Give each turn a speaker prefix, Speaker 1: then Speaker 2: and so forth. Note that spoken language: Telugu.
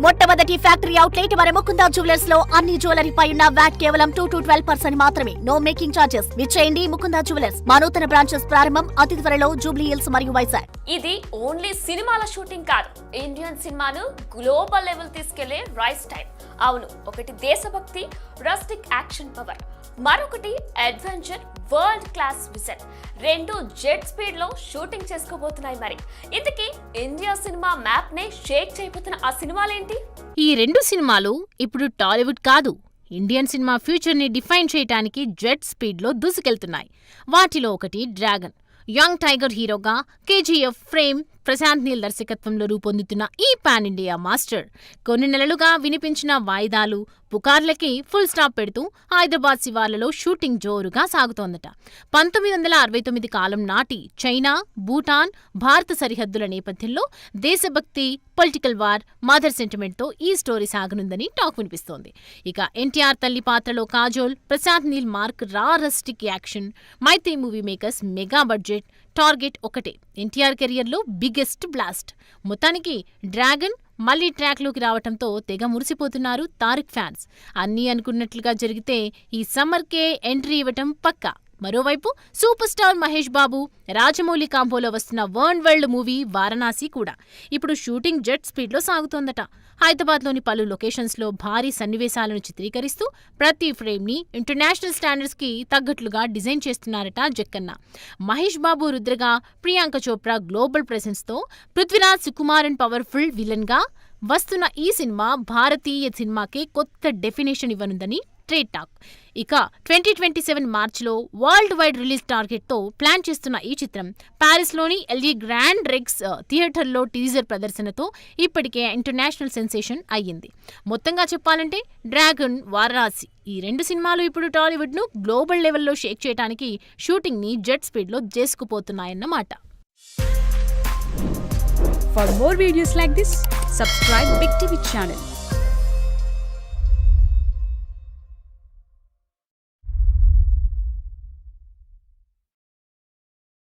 Speaker 1: మొట్టమొదటి ఫ్యాక్టరీ అవుట్లెట్ మన ముకుందా జ్యువెలర్స్ లో అన్ని జ్యువెలరీ పై ఉన్న వ్యాట్ కేవలం 2 to 12% మాత్రమే. No making charges. విచ్చేయండి ముకుందా జ్యువెలర్స్. మా నూతన బ్రాంచెస్ ప్రారంభం అతి త్వరలో జూబ్లీ హిల్స్ మరియు వైజాగ్.
Speaker 2: ఇది ఓన్లీ సినిమాల షూటింగ్ కాదు, ఇండియన్ సినిమాను గ్లోబల్ లెవెల్ తీసుకెళ్లే రైస్ టైం. అవును, ఒకటి దేశభక్తి, రస్టిక్ యాక్షన్ పవర్, మరొకటి అడ్వెంచర్ వరల్డ్ క్లాస్ విజన్. రెండు జెట్ స్పీడ్ లో షూటింగ్ చేసుకోబోతున్నాయి. మరి ఇంతకీ ఇండియా సినిమా మ్యాప్ నే షేక్ చేయబోతున్న ఆ సినిమాలేంటి?
Speaker 3: ఈ రెండు సినిమాలు ఇప్పుడు టాలీవుడ్ కాదు, ఇండియన్ సినిమా ఫ్యూచర్ ని డిఫైన్ చేయడానికి జెట్ స్పీడ్ లో దూసుకెళ్తున్నాయి. వాటిలో ఒకటి డ్రాగన్. యంగ్ టైగర్ హీరోగా కేజీఎఫ్ ఫ్రేమ్ ప్రశాంత్ నీల్ దర్శకత్వంలో రూపొందుతున్న ఈ పాన్ ఇండియా మాస్టర్ కొన్ని నెలలుగా వినిపించిన వాయిదాలు, పుకార్లకి ఫుల్ స్టాప్ పెడుతూ హైదరాబాద్ శివార్లలో షూటింగ్ జోరుగా సాగుతోందట. 1969 కాలం నాటి చైనా, భూటాన్, భారత సరిహద్దుల నేపథ్యంలో దేశభక్తి, పొలిటికల్ వార్, మదర్ సెంటిమెంట్ తో ఈ స్టోరీ సాగనుందని టాక్ వినిపిస్తోంది. ఇక ఎన్టీఆర్ తల్లి పాత్రలో Kajol, Prashanth Neel mark raw rustic action. Mythri movie makers mega budget, target ఒకటే, ఎన్టీఆర్ కెరియర్లో బిగ్గెస్ట్ బ్లాస్ట్. మొత్తానికి డ్రాగన్ మళ్లీ ట్రాక్లోకి రావటంతో తెగ మురిసిపోతున్నారు తారక్ ఫ్యాన్స్. అన్నీ అనుకున్నట్లుగా జరిగితే ఈ సమ్మర్కే ఎంట్రీ ఇవ్వటం పక్కా. మరోవైపు సూపర్ స్టార్ మహేష్ బాబు, రాజమౌళి కాంబోలో వస్తున్న వరల్డ్ మూవీ వారణాసి కూడా ఇప్పుడు షూటింగ్ జెట్ స్పీడ్లో సాగుతోందట. హైదరాబాద్లోని పలు లొకేషన్స్లో భారీ సన్నివేశాలను చిత్రీకరిస్తూ ప్రతి ఫ్రేమ్ని ఇంటర్నేషనల్ స్టాండర్డ్స్కి తగ్గట్లుగా డిజైన్ చేస్తున్నారట జక్కన్న. మహేష్ బాబు రుద్రగా, ప్రియాంక చోప్రా గ్లోబల్ ప్రెజెన్స్తో, పృథ్వీరాజ్ సుకుమారన్ పవర్ఫుల్ విలన్గా వస్తున్న ఈ సినిమా భారతీయ సినిమాకే కొత్త డెఫినేషన్ ఇవ్వనుందని ట్రేడ్ టాక్. ఇక 2027 మార్చిలో వరల్డ్ వైడ్ రిలీజ్ టార్గెట్తో ప్లాన్ చేస్తున్న ఈ చిత్రం ప్యారిస్లోని ఎల్ఈ గ్రాండ్ రెక్స్ థియేటర్లో టీజర్ ప్రదర్శనతో ఇప్పటికే ఇంటర్నేషనల్ సెన్సేషన్ అయ్యింది. మొత్తంగా చెప్పాలంటే డ్రాగన్, వారణాసి ఈ రెండు సినిమాలు ఇప్పుడు టాలీవుడ్ను గ్లోబల్ లెవెల్లో షేక్ చేయడానికి షూటింగ్ని జెట్ స్పీడ్లో చేసుకుపోతున్నాయన్నమాట.
Speaker 4: For more videos like this, subscribe Big TV channel.